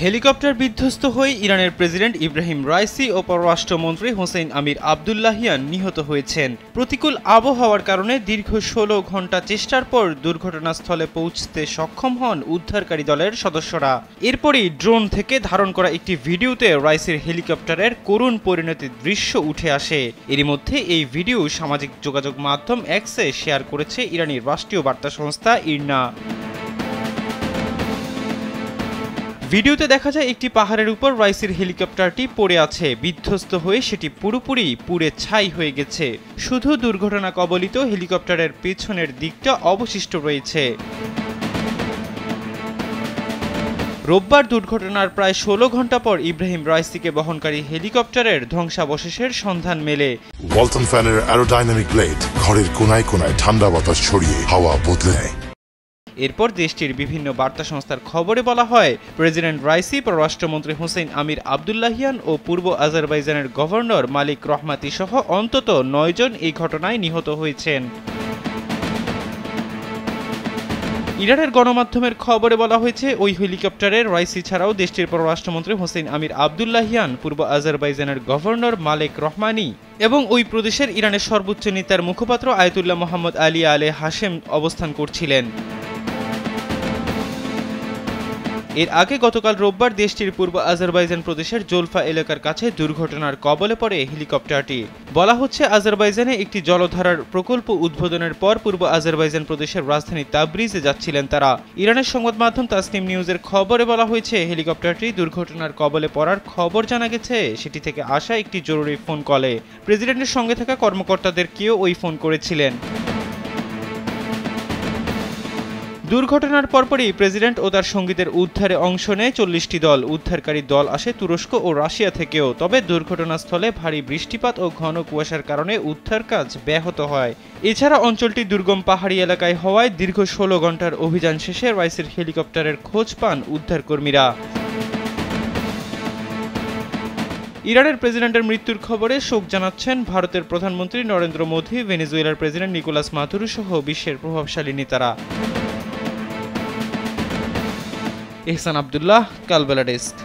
Helicopter বিধ্বস্ত হয়ে ইরানের প্রেসিডেন্ট ইব্রাহিম রাইসি ও পররাষ্ট্রমন্ত্রী হোসেন আমির আবদুল্লাহিয়ান নিহত হয়েছেন। প্রতিকূল আবহাওয়ার কারণে দীর্ঘ ১৬ ঘণ্টা চেষ্টার পর দুর্ঘটনাস্থলে পৌঁছতে সক্ষম হন উদ্ধারকারী দলের সদস্যরা। এরপরই ড্রোন থেকে ধারণ করা একটি ভিডিওতে রাইসির হেলিকপ্টারের করুণ পরিণতির দৃশ্য উঠে আসে। এরই মধ্যে এই ভিডিও সামাজিক যোগাযোগ মাধ্যম এক্সে শেয়ার করেছে ইরানের রাষ্ট্রীয় বার্তা সংস্থা ইরনা। ভিডিওতে দেখা যায় একটি পাহাড়ের উপর রাইসির হেলিকপ্টারটি পড়ে আছে। বিধ্বস্ত হয়ে সেটি পুরোপুরি পুড়ে ছাই হয়ে গেছে। শুধু দুর্ঘটনা কবলিত হেলিকপ্টারের পেছনের দিকটা অবশিষ্ট রয়েছে। রোববার দুর্ঘটনার প্রায় ১৬ ঘণ্টা পর ইব্রাহিম রাইসিকে বহনকারী হেলিকপ্টারের ধ্বংসাবশেষের সন্ধান মেলে। ওয়ালটন ফ্যানের অ্যারোডাইনামিক ব্লেড ঘরের কোনায় কোনায় ঠান্ডা বাতাস ছড়িয়ে হাওয়া বদলে দেয়। এরপর দেশটির বিভিন্ন বার্তা সংস্থার খবরে বলা হয়, প্রেসিডেন্ট রাইসি, পররাষ্ট্রমন্ত্রী হোসেন আমির আবদুল্লাহিয়ান ও পূর্ব আজারবাইজানের গভর্নর মালিক রহমাতি সহ অন্তত ৯ জন এই ঘটনায় নিহত হয়েছেন। ইরানের গণমাধ্যমের খবরে বলা হয়েছে, ওই হেলিকপ্টারের রাইসি ছাড়াও দেশটির পররাষ্ট্রমন্ত্রী হোসেন আমির আবদুল্লাহিয়ান, পূর্ব আজারবাইজানের গভর্নর মালেক রহমানি এবং ওই প্রদেশের ইরানের সর্বোচ্চ নেতার মুখপাত্র আয়াতুল্লাহ মোহাম্মদ আলী আলে হাশেম অবস্থান করছিলেন। এর আগে গতকাল রোববার দেশটির পূর্ব আজারবাইজান প্রদেশের জোলফা এলাকার কাছে দুর্ঘটনার কবলে পড়ে হেলিকপ্টারটি। বলা হচ্ছে, আজারবাইজানে একটি জলধারার প্রকল্প উদ্বোধনের পর পূর্ব আজারবাইজান প্রদেশের রাজধানী তাবরিজে যাচ্ছিলেন তারা। ইরানের সংবাদ মাধ্যম তাসনিম নিউজের খবরে বলা হয়েছে, হেলিকপ্টারটি দুর্ঘটনার কবলে পড়ার খবর জানা গেছে সেটি থেকে আসা একটি জরুরি ফোন কলে। প্রেসিডেন্টের সঙ্গে থাকা কর্মকর্তাদের কেউ ওই ফোন করেছিলেন। দুর্ঘটনার পরপরই প্রেসিডেন্ট ও তার সঙ্গীদের উদ্ধারে অংশ নেয় ৪০টি দল। উদ্ধারকারী দল আসে তুরস্ক ও রাশিয়া থেকেও। তবে দুর্ঘটনাস্থলে ভারী বৃষ্টিপাত ও ঘন কুয়াশার কারণে উদ্ধার কাজ ব্যাহত হয়। এছাড়া অঞ্চলটি দুর্গম পাহাড়ি এলাকায় হওয়ায় দীর্ঘ ১৬ ঘণ্টার অভিযান শেষে রাইসির হেলিকপ্টারের খোঁজ পান উদ্ধারকর্মীরা। ইরানের প্রেসিডেন্টের মৃত্যুর খবরে শোক জানাচ্ছেন ভারতের প্রধানমন্ত্রী নরেন্দ্র মোদী, ভেনেজুয়েলার প্রেসিডেন্ট নিকোলাস মাদুরো সহ বিশ্বের প্রভাবশালী নেতারা। এহসান আব্দুল্লাহ, কালবেলা ডেস্ক।